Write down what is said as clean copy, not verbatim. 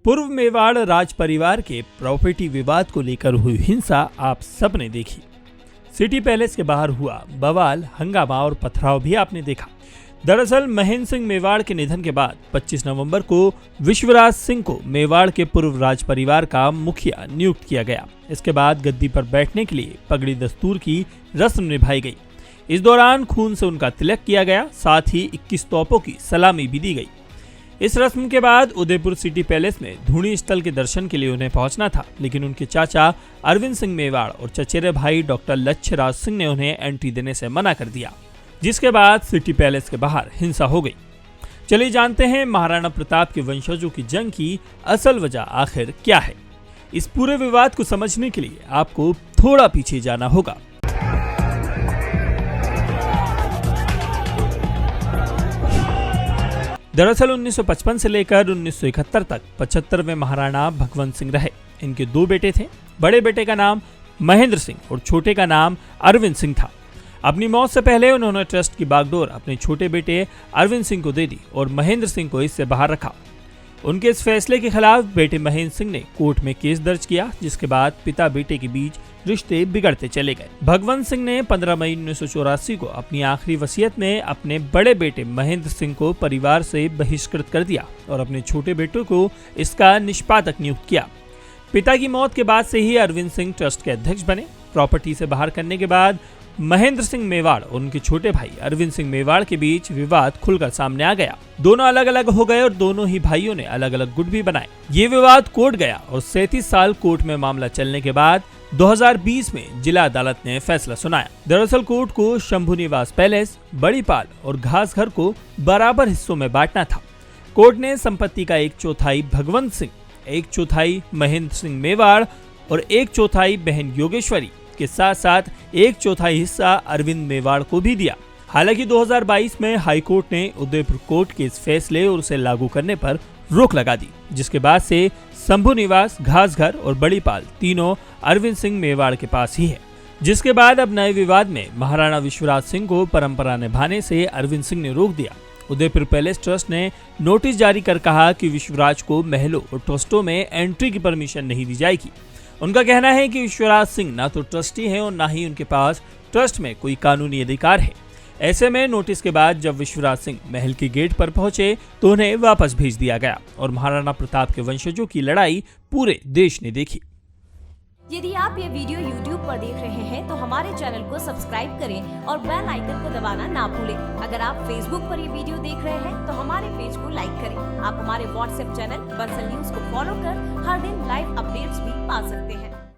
पूर्व मेवाड़ राज परिवार के प्रॉपर्टी विवाद को लेकर हुई हिंसा आप सबने देखी। सिटी पैलेस के बाहर हुआ बवाल, हंगामा और पथराव भी आपने देखा। दरअसल महेंद्र सिंह मेवाड़ के निधन के बाद 25 नवंबर को विश्वराज सिंह को मेवाड़ के पूर्व राज परिवार का मुखिया नियुक्त किया गया। इसके बाद गद्दी पर बैठने के लिए पगड़ी दस्तूर की रस्म निभाई गई। इस दौरान खून से उनका तिलक किया गया, साथ ही 21 तोपों की सलामी भी दी गई। इस रस्म के बाद उदयपुर सिटी पैलेस में धूणी स्थल के दर्शन के लिए उन्हें पहुंचना था, लेकिन उनके चाचा अरविंद सिंह मेवाड़ और चचेरे भाई डॉक्टर लच्छराज सिंह ने उन्हें एंट्री देने से मना कर दिया, जिसके बाद सिटी पैलेस के बाहर हिंसा हो गई। चलिए जानते हैं महाराणा प्रताप के वंशजों की जंग की असल वजह आखिर क्या है। इस पूरे विवाद को समझने के लिए आपको थोड़ा पीछे जाना होगा। दरअसल 1955 से लेकर 1971 तक 75वें महाराणा भगवंत सिंह रहे। इनके 2 बेटे थे। बड़े बेटे का नाम महेंद्र सिंह और छोटे का नाम अरविंद सिंह था। अपनी मौत से पहले उन्होंने ट्रस्ट की बागडोर अपने छोटे बेटे अरविंद सिंह को दे दी और महेंद्र सिंह को इससे बाहर रखा। उनके इस फैसले के खिलाफ बेटे महेंद्र सिंह ने कोर्ट में केस दर्ज किया, जिसके बाद पिता बेटे के बीच रिश्ते बिगड़ते चले गए। भगवंत सिंह ने 15 मई 1984 को अपनी आखिरी वसीयत में अपने बड़े बेटे महेंद्र सिंह को परिवार से बहिष्कृत कर दिया और अपने छोटे बेटे को इसका निष्पादक नियुक्त किया। पिता की मौत के बाद से ही अरविंद सिंह ट्रस्ट के अध्यक्ष बने। प्रॉपर्टी से बाहर करने के बाद महेंद्र सिंह मेवाड़ और उनके छोटे भाई अरविंद सिंह मेवाड़ के बीच विवाद खुलकर सामने आ गया। दोनों अलग अलग हो गए और दोनों ही भाइयों ने अलग अलग गुट भी बनाए। ये विवाद कोर्ट गया और 37 साल कोर्ट में मामला चलने के बाद 2020 में जिला अदालत ने फैसला सुनाया। दरअसल कोर्ट को शंभू निवास पैलेस, बड़ी पाल और घास घर को बराबर हिस्सों में बांटना था। कोर्ट ने संपत्ति का 1/4 भगवंत सिंह, 1/4 महेंद्र सिंह मेवाड़ और 1/4 बहन योगेश्वरी के साथ साथ 1/4 हिस्सा अरविंद मेवाड़ को भी दिया। हालांकि 2022 में हाई कोर्ट ने उदयपुर कोर्ट के इस फैसले और उसे लागू करने पर रोक लगा दी, जिसके बाद से शंभू निवास, घासघर और बड़ी पाल तीनों अरविंद सिंह मेवाड़ के पास ही है। जिसके बाद अब नए विवाद में महाराणा विश्वराज सिंह को परंपरा निभाने से अरविंद सिंह ने रोक दिया। उदयपुर पैलेस ट्रस्ट ने नोटिस जारी कर कहा कि विश्वराज को महलों और ट्रस्टों में एंट्री की परमिशन नहीं दी जाएगी। उनका कहना है कि विश्वराज सिंह ना तो ट्रस्टी हैं और ना ही उनके पास ट्रस्ट में कोई कानूनी अधिकार है। ऐसे में नोटिस के बाद जब विश्वराज सिंह महल के गेट पर पहुंचे तो उन्हें वापस भेज दिया गया और महाराणा प्रताप के वंशजों की लड़ाई पूरे देश ने देखी। यदि आप ये वीडियो YouTube पर देख रहे हैं तो हमारे चैनल को सब्सक्राइब करें और बेल आइकन को दबाना ना भूलें। अगर आप Facebook पर ये वीडियो देख रहे हैं तो हमारे पेज को लाइक करें। आप हमारे WhatsApp चैनल बंसल न्यूज को फॉलो कर हर दिन लाइव अपडेट्स भी पा सकते हैं।